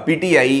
PTI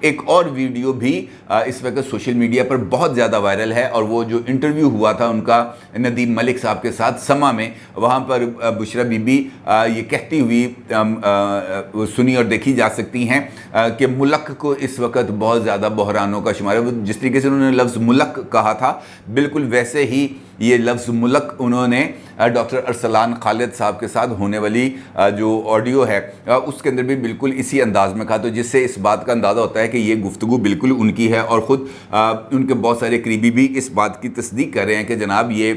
ایک اور video بھی اس وقت سوشل میڈیا پر بہت زیادہ وائرل ہے، اور وہ جو انٹرویو ہوا تھا ان کا ندیم ملک صاحب کے ساتھ سما میں، وہاں پر بشرا بی بی یہ کہتی ہوئی سنی اور دیکھی جا سکتی ہیں کہ ملک کو اس وقت بہت زیادہ بحرانوں کا شمار ہے۔ جس طریقے سے انہوں نے لفظ ملک کہا تھا، بالکل ویسے ہی یہ لفظ ملک انہوں نے ڈاکٹر ارسلان خالد صاحب کے ساتھ ہونے والی جو آڈیو ہے اس کے اندر بھی بالکل اسی انداز میں کہا، تو جس سے اس بات کا اندازہ ہوتا ہے کہ یہ گفتگو بالکل ان کی ہے، اور خود ان کے بہت سارے قریبی بھی اس بات کی تصدیق کر رہے ہیں کہ جناب یہ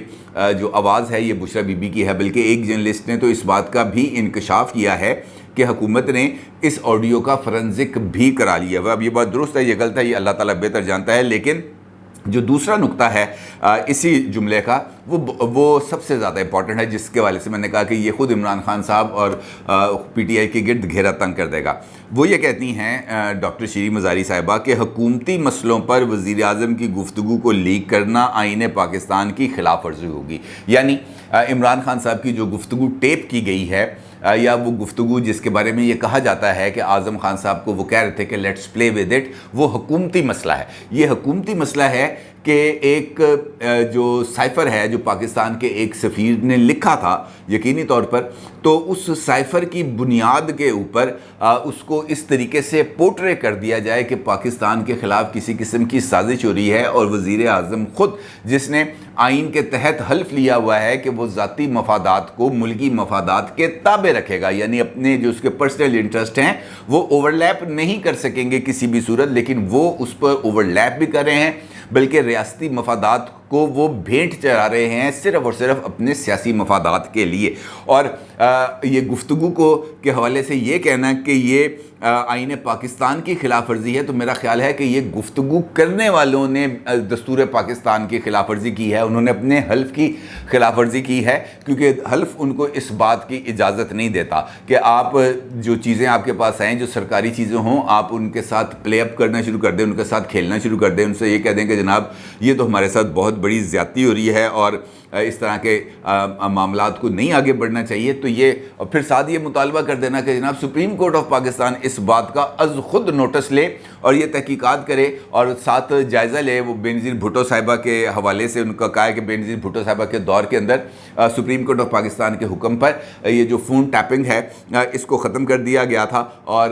جو آواز ہے یہ بشرا بی بی کی ہے۔ بلکہ ایک جرنلسٹ نے تو اس بات کا بھی انکشاف کیا ہے کہ حکومت نے اس آڈیو کا فورنزک بھی کرا لیا ہے۔ اب یہ بات درست ہے، یہ غلط ہے، یہ اللہ تعالیٰ بہتر جانتا ہے، لیکن جو دوسرا نقطہ ہے اسی جملے کا وہ سب سے زیادہ امپورٹنٹ ہے، جس کے حوالے سے میں نے کہا کہ یہ خود عمران خان صاحب اور پی ٹی آئی کے گرد گھیرا تنگ کر دے گا۔ وہ یہ کہتی ہیں ڈاکٹر شیریں مزاری صاحبہ کہ حکومتی مسئلوں پر وزیر اعظم کی گفتگو کو لیک کرنا آئین پاکستان کی خلاف ورزی ہوگی۔ یعنی عمران خان صاحب کی جو گفتگو ٹیپ کی گئی ہے، یا وہ گفتگو جس کے بارے میں یہ کہا جاتا ہے کہ اعظم خان صاحب کو وہ کہہ رہے تھے کہ لیٹس پلے ود اٹ، وہ حکومتی مسئلہ ہے۔ یہ حکومتی مسئلہ ہے کہ ایک جو سائفر ہے جو پاکستان کے ایک سفیر نے لکھا تھا یقینی طور پر، تو اس سائفر کی بنیاد کے اوپر اس کو اس طریقے سے پورٹرے کر دیا جائے کہ پاکستان کے خلاف کسی قسم کی سازش ہو رہی ہے، اور وزیر اعظم خود جس نے آئین کے تحت حلف لیا ہوا ہے کہ وہ ذاتی مفادات کو ملکی مفادات کے تابع رکھے گا، یعنی اپنے جو اس کے پرسنل انٹرسٹ ہیں وہ اوورلیپ نہیں کر سکیں گے کسی بھی صورت، لیکن وہ اس پر اوورلیپ بھی کر رہے ہیں، بلکہ ریاستی مفادات کو وہ بھینٹ چڑھا رہے ہیں صرف اور صرف اپنے سیاسی مفادات کے لیے۔ اور یہ گفتگو کو کے حوالے سے یہ کہنا کہ یہ آئین پاکستان کی خلاف ورزی ہے، تو میرا خیال ہے کہ یہ گفتگو کرنے والوں نے دستور پاکستان کی خلاف ورزی کی ہے، انہوں نے اپنے حلف کی خلاف ورزی کی ہے، کیونکہ حلف ان کو اس بات کی اجازت نہیں دیتا کہ آپ جو چیزیں آپ کے پاس آئیں، جو سرکاری چیزیں ہوں، آپ ان کے ساتھ پلے اپ کرنا شروع کر دیں، ان کے ساتھ کھیلنا شروع کر دیں، ان سے یہ کہہ دیں کہ جناب یہ تو ہمارے ساتھ بہت بڑی زیادتی ہو رہی ہے اور اس طرح کے معاملات کو نہیں آگے بڑھنا چاہیے، تو یہ اور پھر ساتھ یہ مطالبہ کر دینا کہ جناب سپریم کورٹ آف پاکستان اس بات کا از خود نوٹس لے اور یہ تحقیقات کرے اور ساتھ جائزہ لے۔ وہ بینظیر بھٹو صاحبہ کے حوالے سے ان کا کہا ہے کہ بینظیر بھٹو صاحبہ کے دور کے اندر سپریم کورٹ آف پاکستان کے حکم پر یہ جو فون ٹیپنگ ہے اس کو ختم کر دیا گیا تھا، اور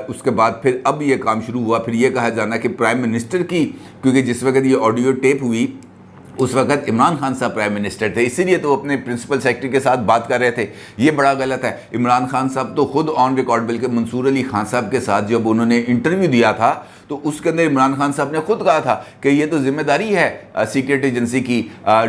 اس کے بعد پھر اب یہ کام شروع ہوا۔ پھر یہ کہا جانا کہ پرائم منسٹر کی، کیونکہ جس وقت یہ آڈیو ٹیپ ہوئی اس وقت عمران خان صاحب پرائم منسٹر تھے، اسی لیے تو وہ اپنے پرنسپل سیکرٹری کے ساتھ بات کر رہے تھے۔ یہ بڑا غلط ہے۔ عمران خان صاحب تو خود آن ریکارڈ، بلکہ منصور علی خان صاحب کے ساتھ جب انہوں نے انٹرویو دیا تھا تو اس کے اندر عمران خان صاحب نے خود کہا تھا کہ یہ تو ذمہ داری ہے سیکرٹ ایجنسی کی،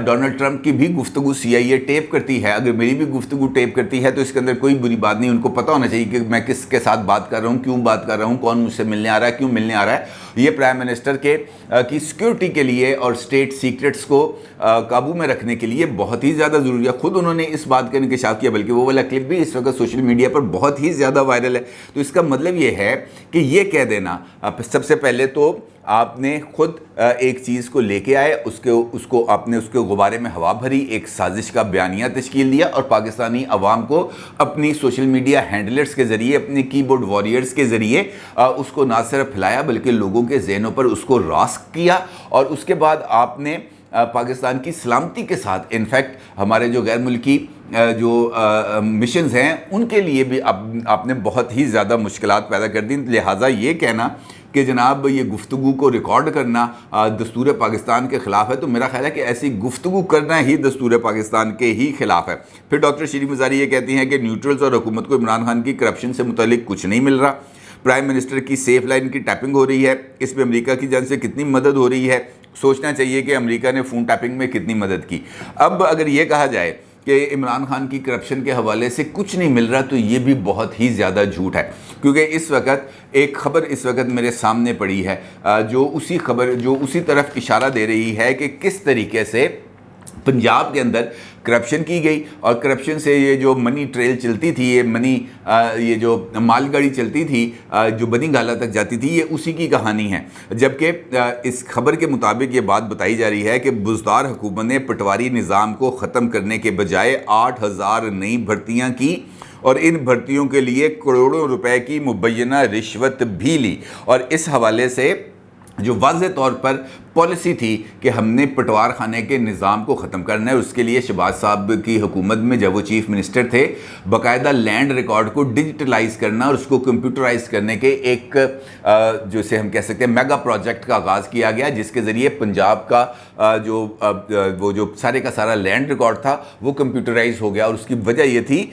ڈونلڈ ٹرمپ کی بھی گفتگو سی آئی اے ٹیپ کرتی ہے، اگر میری بھی گفتگو ٹیپ کرتی ہے تو اس کے اندر کوئی بری بات نہیں، ان کو پتہ ہونا چاہیے کہ میں کس کے ساتھ بات کر رہا ہوں، کیوں بات کر رہا ہوں، کون مجھ سے ملنے آ رہا ہے، کیوں ملنے آ رہا ہے۔ یہ پرائم منسٹر کی سیکیورٹی کے لیے اور اسٹیٹ سیکرٹس کو قابو میں رکھنے کے لیے بہت ہی زیادہ ضروری ہے۔ خود انہوں نے اس بات کا انکشاف کیا، بلکہ وہ والا کلپ بھی اس وقت سوشل میڈیا پر بہت ہی زیادہ وائرل ہے۔ تو اس کا مطلب یہ ہے کہ یہ کہہ دینا، سب سے پہلے تو آپ نے خود ایک چیز کو لے کے آئے، آپ نے اس کے غبارے میں ہوا بھری، ایک سازش کا بیانیہ تشکیل دیا اور پاکستانی عوام کو اپنی سوشل میڈیا ہینڈلرز کے ذریعے، اپنے کی بورڈ واریئرز کے ذریعے اس کو نہ صرف پھیلایا بلکہ لوگوں کے ذہنوں پر اس کو راسخ کیا، اور اس کے بعد آپ نے پاکستان کی سلامتی کے ساتھ انفیکٹ ہمارے جو غیر ملکی جو مشنز ہیں ان کے لیے بھی آپ نے بہت ہی زیادہ مشکلات پیدا کر دیں۔ لہٰذا یہ کہنا کہ جناب یہ گفتگو کو ریکارڈ کرنا دستور پاکستان کے خلاف ہے، تو میرا خیال ہے کہ ایسی گفتگو کرنا ہی دستور پاکستان کے ہی خلاف ہے۔ پھر ڈاکٹر شیریں مزاری یہ کہتی ہیں کہ نیوٹرلز اور حکومت کو عمران خان کی کرپشن سے متعلق کچھ نہیں مل رہا، پرائم منسٹر کی سیف لائن کی ٹیپنگ ہو رہی ہے، اس میں امریکہ کی جانب سے کتنی مدد ہو رہی ہے، سوچنا چاہیے کہ امریکہ نے فون ٹیپنگ میں کتنی مدد کی۔ اب اگر یہ کہا جائے کہ عمران خان کی کرپشن کے حوالے سے کچھ نہیں مل رہا تو یہ بھی بہت ہی زیادہ جھوٹ ہے، کیونکہ اس وقت ایک خبر اس وقت میرے سامنے پڑی ہے جو اسی طرف اشارہ دے رہی ہے کہ کس طریقے سے پنجاب کے اندر کرپشن کی گئی، اور کرپشن سے یہ جو منی ٹریل چلتی تھی، یہ جو مال گاڑی چلتی تھی جو بنی گالہ تک جاتی تھی، یہ اسی کی کہانی ہے۔ جبکہ اس خبر کے مطابق یہ بات بتائی جا رہی ہے کہ بزدار حکومت نے پٹواری نظام کو ختم کرنے کے بجائے 8000 نئی بھرتیاں کی اور ان بھرتیوں کے لیے کروڑوں روپے کی مبینہ رشوت بھی لی، اور اس حوالے سے جو واضح طور پر پالیسی تھی کہ ہم نے پٹوار خانے کے نظام کو ختم کرنا ہے، اس کے لیے شہباز صاحب کی حکومت میں جب وہ چیف منسٹر تھے باقاعدہ لینڈ ریکارڈ کو ڈیجیٹلائز کرنا اور اس کو کمپیوٹرائز کرنے کے ایک جو اسے ہم کہہ سکتے ہیں میگا پروجیکٹ کا آغاز کیا گیا، جس کے ذریعے پنجاب کا وہ جو سارے کا سارا لینڈ ریکارڈ تھا وہ کمپیوٹرائز ہو گیا۔ اور اس کی وجہ یہ تھی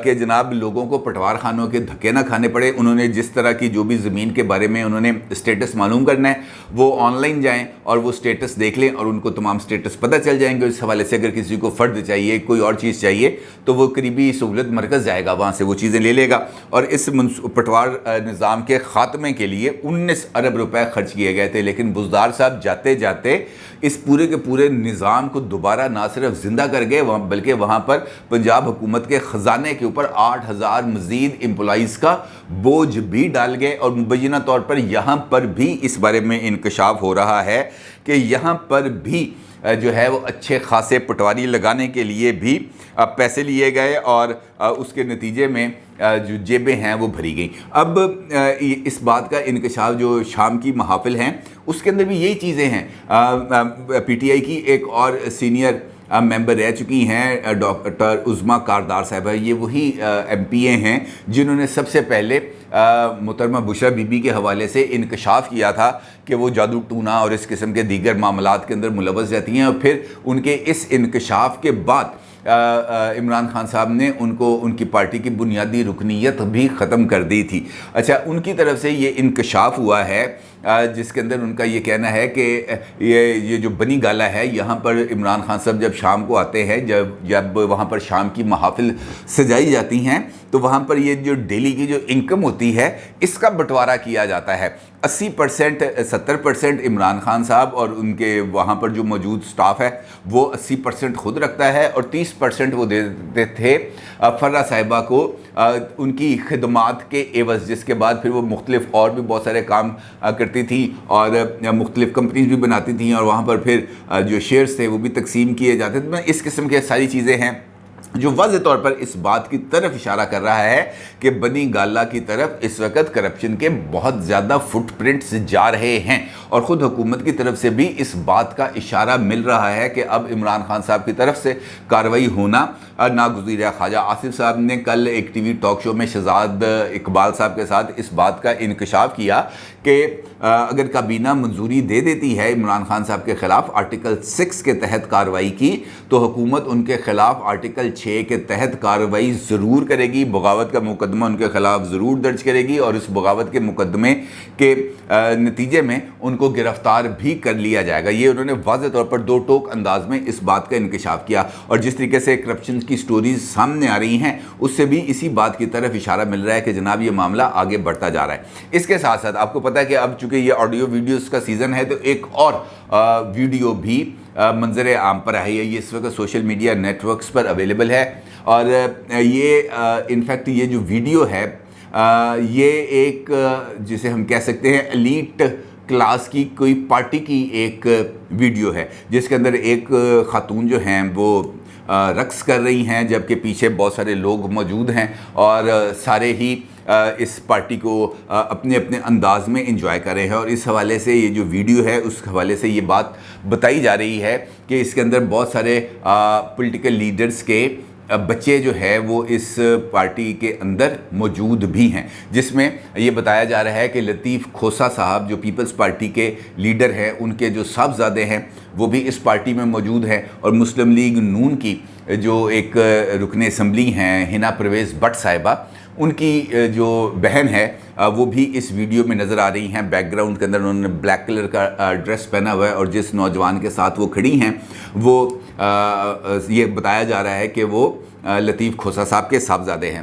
کہ جناب لوگوں کو پٹوار خانوں کے دھکے نہ کھانے پڑے۔ انہوں نے جس طرح کی جو بھی زمین کے بارے میں انہوں نے اسٹیٹس معلوم کرنا ہے وہ آن لائن جائیں اور وہ اسٹیٹس دیکھ لیں اور ان کو تمام اسٹیٹس پتہ چل جائیں گے۔ اس حوالے سے اگر کسی کو فرد چاہیے، کوئی اور چیز چاہیے، تو وہ قریبی سہولت مرکز جائے گا، وہاں سے وہ چیزیں لے لے گا۔ اور اس پٹوار نظام کے خاتمے کے لیے 19 ارب روپے خرچ کیے گئے تھے، لیکن بزدار صاحب جاتے جاتے اس پورے کے پورے نظام کو دوبارہ نہ صرف زندہ کر گئے بلکہ وہاں پر پنجاب حکومت کے خزانے کے اوپر 8,000 مزید امپلائیز کا بوجھ بھی ڈال گئے۔ اور مبینہ طور پر یہاں پر بھی اس بارے میں انکشاف ہو رہا ہے کہ یہاں پر بھی جو ہے وہ اچھے خاصے پٹواری لگانے کے لیے بھی پیسے لیے گئے اور اس کے نتیجے میں جو جیبیں ہیں وہ بھری گئیں۔ اب اس بات کا انکشاف جو شام کی محافل ہیں اس کے اندر بھی یہی چیزیں ہیں۔ پی ٹی آئی کی ایک اور سینئر ممبر رہ چکی ہیں ڈاکٹر عظمیٰ کاردار صاحبہ، یہ وہی ایم پی اے ہیں جنہوں نے سب سے پہلے محترمہ بشرا بی بی کے حوالے سے انکشاف کیا تھا کہ وہ جادو ٹونا اور اس قسم کے دیگر معاملات کے اندر ملوث رہتی ہیں، اور پھر ان کے اس انکشاف کے بعد عمران خان صاحب نے ان کی پارٹی کی بنیادی رکنیت بھی ختم کر دی تھی۔ اچھا، ان کی طرف سے یہ انکشاف ہوا ہے جس کے اندر ان کا یہ کہنا ہے کہ یہ جو بنی گالا ہے، یہاں پر عمران خان صاحب جب شام کو آتے ہیں، جب وہاں پر شام کی محافل سجائی جاتی ہیں، تو وہاں پر یہ جو ڈیلی کی جو انکم ہوتی ہے اس کا بٹوارہ کیا جاتا ہے۔ 80% 70% عمران خان صاحب اور ان کے وہاں پر جو موجود سٹاف ہے وہ 80% خود رکھتا ہے، اور 30% وہ دے دیتے تھے فرہ صاحبہ کو ان کی خدمات کے عوض، جس کے بعد پھر وہ مختلف اور بھی بہت سارے کام کرتی تھی اور مختلف کمپنیز بھی بناتی تھیں، اور وہاں پر پھر جو شیئرز تھے وہ بھی تقسیم کیے جاتے تھے۔ اس قسم کے ساری چیزیں ہیں جو واضح طور پر اس بات کی طرف اشارہ کر رہا ہے کہ بنی گالا کی طرف اس وقت کرپشن کے بہت زیادہ فٹ پرنٹس جا رہے ہیں، اور خود حکومت کی طرف سے بھی اس بات کا اشارہ مل رہا ہے کہ اب عمران خان صاحب کی طرف سے کارروائی ہونا ناگزیر ہے۔ خواجہ آصف صاحب نے کل ایک ٹی وی ٹاک شو میں شہزاد اقبال صاحب کے ساتھ اس بات کا انکشاف کیا کہ اگر کابینہ منظوری دے دیتی ہے عمران خان صاحب کے خلاف آرٹیکل 6 کے تحت کارروائی کی، تو حکومت ان کے خلاف آرٹیکل 6 کے تحت کارروائی ضرور کرے گی، بغاوت کا مقدمہ ان کے خلاف ضرور درج کرے گی، اور اس بغاوت کے مقدمے کے نتیجے میں ان کو گرفتار بھی کر لیا جائے گا۔ یہ انہوں نے واضح طور پر دو ٹوک انداز میں اس بات کا انکشاف کیا، اور جس طریقے سے کرپشن کی سٹوریز سامنے آ رہی ہیں اس سے بھی اسی بات کی طرف اشارہ مل رہا ہے کہ جناب یہ معاملہ آگے بڑھتا جا رہا ہے۔ اس کے ساتھ ساتھ آپ کو پتہ ہے کہ اب چونکہ یہ آڈیو ویڈیوز کا سیزن ہے تو ایک اور ویڈیو بھی منظر عام پر آئی ہے، یہ اس وقت سوشل میڈیا نیٹ ورکس پر اویلیبل ہے، اور یہ انفیکٹ یہ جو ویڈیو ہے یہ ایک جسے ہم کہہ سکتے ہیں ایلیٹ کلاس کی کوئی پارٹی کی ایک ویڈیو ہے، جس کے اندر ایک خاتون جو ہیں وہ رقص کر رہی ہیں جبکہ پیچھے بہت سارے لوگ موجود ہیں، اور سارے ہی اس پارٹی کو اپنے اپنے انداز میں انجوائے کر رہے ہیں۔ اور اس حوالے سے یہ جو ویڈیو ہے اس حوالے سے یہ بات بتائی جا رہی ہے کہ اس کے اندر بہت سارے پولیٹیکل لیڈرز کے بچے جو ہے وہ اس پارٹی کے اندر موجود بھی ہیں، جس میں یہ بتایا جا رہا ہے کہ لطیف کھوسہ صاحب جو پیپلز پارٹی کے لیڈر ہیں، ان کے جو صاحبزادے ہیں وہ بھی اس پارٹی میں موجود ہیں، اور مسلم لیگ نون کی جو ایک رکن اسمبلی ہیں ہنا پرویز بٹ صاحبہ، ان کی جو بہن ہے وہ بھی اس ویڈیو میں نظر آ رہی ہیں۔ بیک گراؤنڈ کے اندر انہوں نے بلیک کلر کا ڈریس پہنا ہوا ہے، اور جس نوجوان کے ساتھ وہ کھڑی ہیں وہ یہ بتایا جا رہا ہے کہ وہ لطیف کھوسہ صاحب کے صاحبزادے ہیں۔